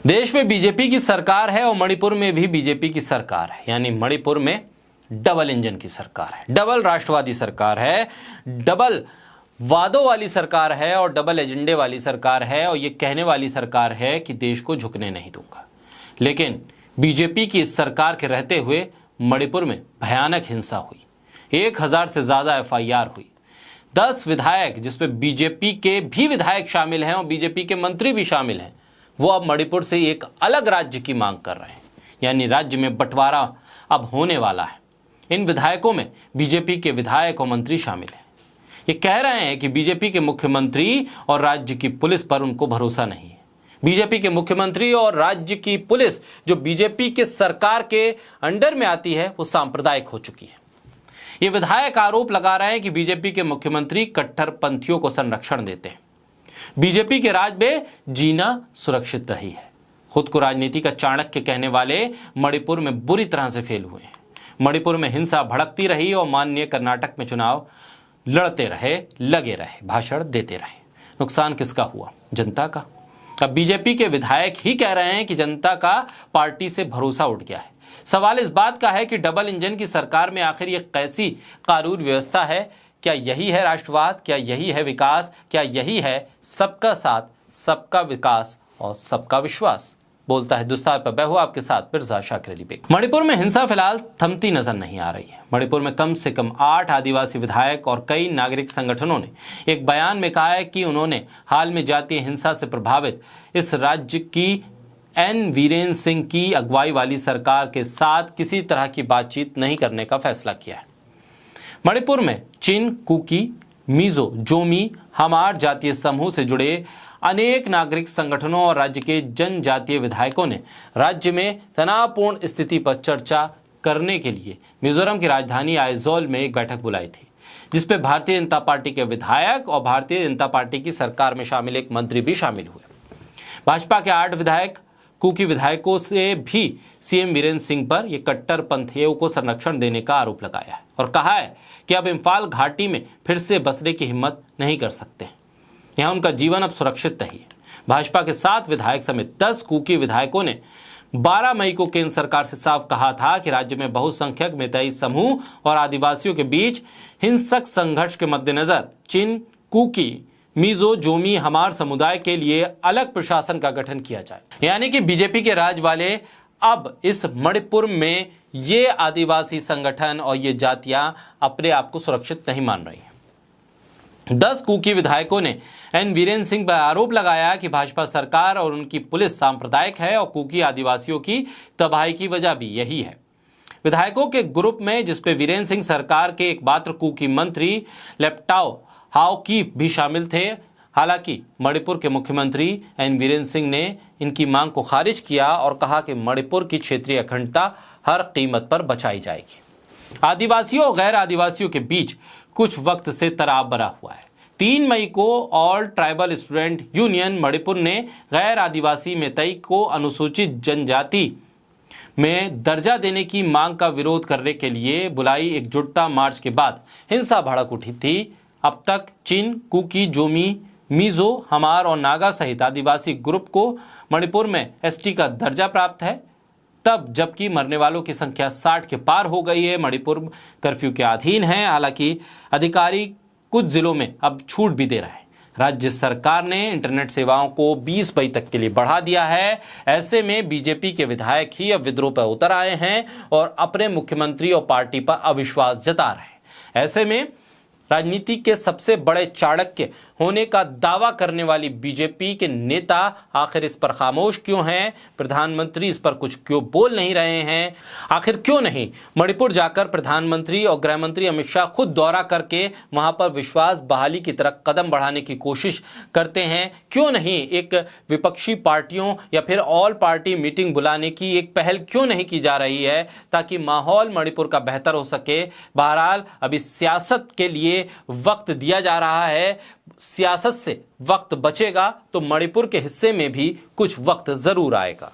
देश में बीजेपी की सरकार है और मणिपुर में भी बीजेपी की सरकार है, यानी मणिपुर में डबल इंजन की सरकार है, डबल राष्ट्रवादी सरकार है, डबल वादों वाली सरकार है और डबल एजेंडे वाली सरकार है और ये कहने वाली सरकार है कि देश को झुकने नहीं दूंगा। लेकिन बीजेपी की इस सरकार के रहते हुए मणिपुर में भयानक हिंसा हुई, 1000 से ज्यादा एफआईआर हुई, 10 विधायक जिसमें बीजेपी के भी विधायक शामिल हैं और बीजेपी के मंत्री भी शामिल हैं, वो अब मणिपुर से एक अलग राज्य की मांग कर रहे हैं, यानी राज्य में बंटवारा अब होने वाला है। इन विधायकों में बीजेपी के विधायक और मंत्री शामिल हैं। ये कह रहे हैं कि बीजेपी के मुख्यमंत्री और राज्य की पुलिस पर उनको भरोसा नहीं है। बीजेपी के मुख्यमंत्री और राज्य की पुलिस जो बीजेपी के सरकार के अंडर में आती है वो सांप्रदायिक हो चुकी है। ये विधायक आरोप लगा रहे हैं कि बीजेपी के मुख्यमंत्री कट्टरपंथियों को संरक्षण देते हैं। बीजेपी के राज में जीना सुरक्षित रही है। खुद को राजनीति का चाणक्य कहने वाले मणिपुर में बुरी तरह से फेल हुए हैं। मणिपुर में हिंसा भड़कती रही और माननीय कर्नाटक में चुनाव लड़ते रहे, लगे रहे, भाषण देते रहे। नुकसान किसका हुआ? जनता का। अब बीजेपी के विधायक ही कह रहे हैं कि जनता का पार्टी से भरोसा उठ गया है। सवाल इस बात का है कि डबल इंजन की सरकार में आखिर ये कैसी कानून व्यवस्था है? क्या यही है राष्ट्रवाद? क्या यही है विकास? क्या यही है सबका साथ, सबका विकास और सबका विश्वास? बोलता है हिंदुस्तान पर मैं हूं आपके साथ मिर्जा शाकिर अली बेग। मणिपुर में हिंसा फिलहाल थमती नजर नहीं आ रही है। मणिपुर में कम से कम 8 आदिवासी विधायक और कई नागरिक संगठनों ने एक बयान में कहा है कि उन्होंने हाल में जातीय हिंसा से प्रभावित इस राज्य की एन वीरेन सिंह की अगुवाई वाली सरकार के साथ किसी तरह की बातचीत नहीं करने का फैसला किया है। मणिपुर में चिन, कुकी, मिजो, जोमी, हमार जातीय समूह से जुड़े अनेक नागरिक संगठनों और राज्य के जनजातीय विधायकों ने राज्य में तनावपूर्ण स्थिति पर चर्चा करने के लिए मिजोरम की राजधानी आइजोल में एक बैठक बुलाई थी, जिसपे भारतीय जनता पार्टी के विधायक और भारतीय जनता पार्टी की सरकार में शामिल एक मंत्री भी शामिल हुए। भाजपा के 8 विधायक कुकी विधायकों से भी सीएम वीरेंद्र सिंह पर यह कट्टरपंथियों को संरक्षण देने का आरोप लगाया है और कहा है कि अब इम्फाल घाटी में फिर से बसने की हिम्मत नहीं कर सकते। यहाँ उनका जीवन अब सुरक्षित नहीं है। भाजपा के 7 विधायक समेत 10 कुकी विधायकों ने 12 मई को केंद्र सरकार से साफ कहा था कि राज्य में बहुसंख्यक मेतई समूह और आदिवासियों के बीच हिंसक संघर्ष के मद्देनजर चिन, कुकी, मिजो, जोमी, हमार समुदाय के लिए अलग प्रशासन का गठन किया जाए। यानी कि बीजेपी के राज वाले अब इस मणिपुर में ये आदिवासी संगठन और ये जातियां अपने आप को सुरक्षित नहीं मान रही हैं। 10 कुकी विधायकों ने एन वीरेन सिंह पर आरोप लगाया कि भाजपा सरकार और उनकी पुलिस सांप्रदायिक है और कुकी आदिवासियों की तबाही की वजह भी यही है। विधायकों के ग्रुप में जिसपे वीरेन सिंह सरकार के एकमात्र कुकी मंत्री लेप्टाओ हाओकी भी शामिल थे। हालांकि मणिपुर के मुख्यमंत्री एन वीरेन सिंह ने इनकी मांग को खारिज किया और कहा कि मणिपुर की क्षेत्रीय अखंडता हर कीमत पर बचाई जाएगी। आदिवासियों और गैर आदिवासियों के बीच कुछ वक्त से तनाव बना हुआ है। 3 मई को all tribal student union Manipur ने गैर आदिवासी मेतई को अनुसूचित जनजाति में दर्जा देने की मांग का विरोध करने के लिए बुलाई एकजुटता मार्च के बाद हिंसा भड़क उठी थी। अब तक चिन, कुकी, जोमी, मिजो, हमार और नागा सहित आदिवासी ग्रुप को मणिपुर में एसटी का दर्जा प्राप्त है, तब जबकि मरने वालों की संख्या 60 के पार हो गई है। मणिपुर कर्फ्यू के अधीन है। हालांकि अधिकारी कुछ जिलों में अब छूट भी दे रहे हैं। राज्य सरकार ने इंटरनेट सेवाओं को 20 मई तक के लिए बढ़ा दिया है। ऐसे में बीजेपी के विधायक ही अब विद्रोह पर उतर आए हैं और अपने मुख्यमंत्री और पार्टी पर अविश्वास जता रहे हैं। ऐसे में राजनीति के सबसे बड़े चाणक्य होने का दावा करने वाली बीजेपी के नेता आखिर इस पर खामोश क्यों हैं? प्रधानमंत्री इस पर कुछ क्यों बोल नहीं रहे हैं? आखिर क्यों नहीं मणिपुर जाकर प्रधानमंत्री और गृह मंत्री अमित शाह खुद दौरा करके वहां पर विश्वास बहाली की तरफ कदम बढ़ाने की कोशिश करते हैं? क्यों नहीं एक विपक्षी पार्टियों या फिर ऑल पार्टी मीटिंग बुलाने की एक पहल क्यों नहीं की जा रही है ताकि माहौल मणिपुर का बेहतर हो सके? बहरहाल अभी सियासत के लिए वक्त दिया जा रहा है। सियासत से वक्त बचेगा तो मणिपुर के हिस्से में भी कुछ वक्त जरूर आएगा।